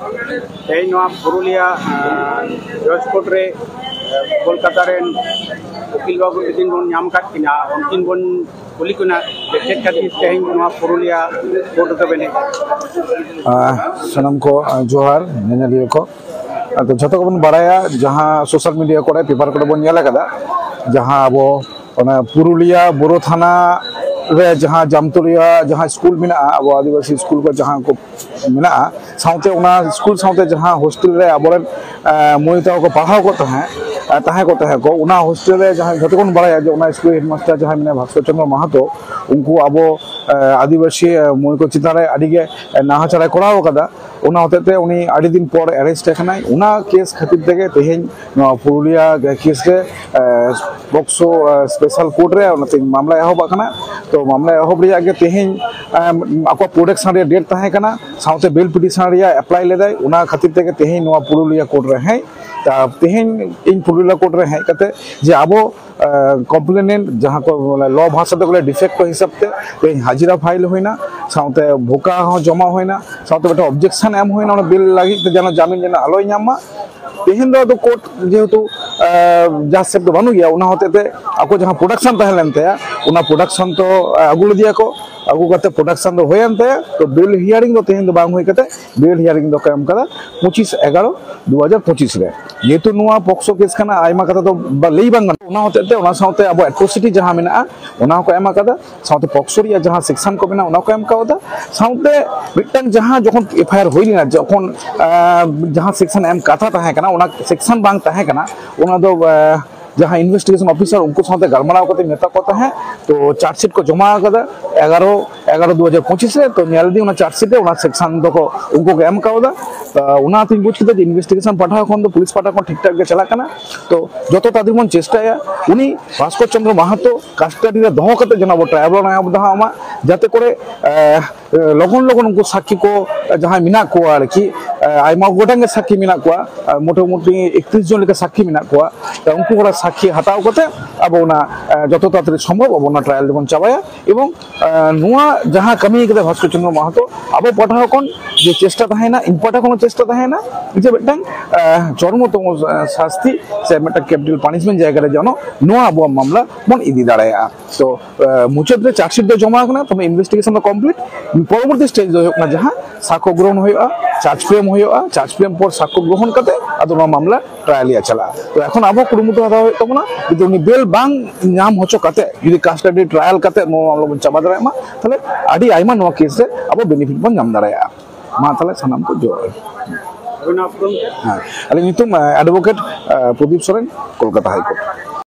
तेज पुरुलिया जज कोर्ट रे कोलकाता रेन वकील बाबू दिन बन नाम काटकिना उनकिन बन कुलिकुना चेक खातिर तेज पुरुलिया कोर्ट के बने सनम को जोहार नेनेलियो को तो जतो को बन बड़ाया जहां सोशल मीडिया को पेपर को बन नेला कदा जहां अब पुरुलिया बोरो थाना रे जहां जामतुलिया जहां स्कूल मिना अब आदिवासी स्कूल को जहां को मिना साउते स्कूल साउते जहां हॉस्टल रे अब मोहिता को पढ़ाओ को को उना हॉस्टल रे जहां जतो को बड़ाया जो उना स्कूल हेडमास्टर जहां मिना भास्कर चंद्र महतो उनको अब आदिवासी मोहि को चिता रे अडिगे नाहाचारा कराओ कदा उना होते उनी अड़ी दिन पर अरेस्ट है उना केस खातिर तेगे तेहेन पुरुलिया केस रे बक्सो स्पेशल कोर्ट रे उनते मामला एहब आकना तो मामला एहब रिया के तेहेन आको प्रोडक्शन रे डेट ताहे कना साउते बेल पिटिशन रिया अप्लाई लेदाय उना खातिर तेगे तेहेन पुरुलिया कोर्ट रे है तेहेन इन पुरुलिया कोर्ट रे है कते जे आबो कम्प्लेनेंट जहां को लॉ भाषा तो डिफेक्ट को हिसाब से हाजिरा फाइल होना साउते भोका हो जमा होना साउते बेटा ऑब्जेक्शन एम होना बिल लगी जन जामीन जन आलोय नामा तेहन दो कोर्ट जेहेतु जज सेब बनू गया उना होते आपको जहां प्रोडक्शन तहलेनते उना प्रोडक्शन तो अगुल दिया को अगु करते प्रोडक्शन दो होयनते तो बिल हियरिंग दो तेहन दो बांग होय कते बिल हियरिंग दो काम कदा 25/11/2025 रे जेहेतु नुआ पॉक्सो केस खाना आयमा कथा तो लई बांग उना होते उना साउते अब एट्रोसिटी जहां मेना उना को एमा कदा साउते पॉक्सो रिया जहां सेक्शन को मेना उना को एम कावदा साउते मिटन जहां जखन एफआईआर होइना जखन जहां सेक्शन एम कथा ताहे कना उना सेक्शन बांग ताहे कना उना दो जहां इन्वेस्टिगेशन ऑफिसर उनको साथे गलमाराव करते नेता को है तो चार्जशीट को जमा कर 11/11/2025 रे तो नेल दी उना चार्जशीट रे उना सेक्शन दो को उनको एम कावदा उना तीन बुझ के इन्वेस्टिगेशन पाठा कोन तो पुलिस पाठा को ठीक ठाक के चला कना तो जतो तादिमन चेष्टाया उनी भास्कर चंद्र महतो कस्टडी रे दहो करते जना वो ट्राइब्यूनल ना बधामा जाते करे लगन लगन उनको साक्षी को जहां मिना को आरकी आयमा गोटांगे साक्षी मिना को मोटामुटी 31 जन लेके साक्षी मिना को उनको गोटा साक्षी हटाव करते अब उना जतो तातरी संभव अब उना ट्रायल देबन चाबाया एवं नुआ जहां कमी के भास्कर चंद्र महतो अब पठाव कोन जे चेष्टा ताहेना इम्पोर्टा कोन चेष्टा ताहेना जे बेटांग चरमतम शास्ति से मेटा कैपिटल पनिशमेंट जायगा रे जनो नुआ अब मामला बन इदी दाड़ाया तो मुचद रे चार्जशीट दो जमा करना तब इन्वेस्टिगेशन कंप्लीट परवर्ती स्टेज दो होना जहां साक्ष्य ग्रहण होया चार्ज फ्रेम पर साक्ष्य ग्रहण करते अदो मामला ट्रायलिया चला तो এখন আবো কুরুমুটো হতা হয় তমনা যদি উনি বেল বাং নাম হচো কাতে যদি কাস্টডি ট্রায়াল কাতে নো মামলা বন চাবা দাঁড়ায় মা তাহলে আডি আইমা নো কেস রে আবো বেনিফিट বন নাম দাঁড়ায় মা তাহলে সানাম को जो हां अली नितुम advocate Pradeep Soren Kolkata high court.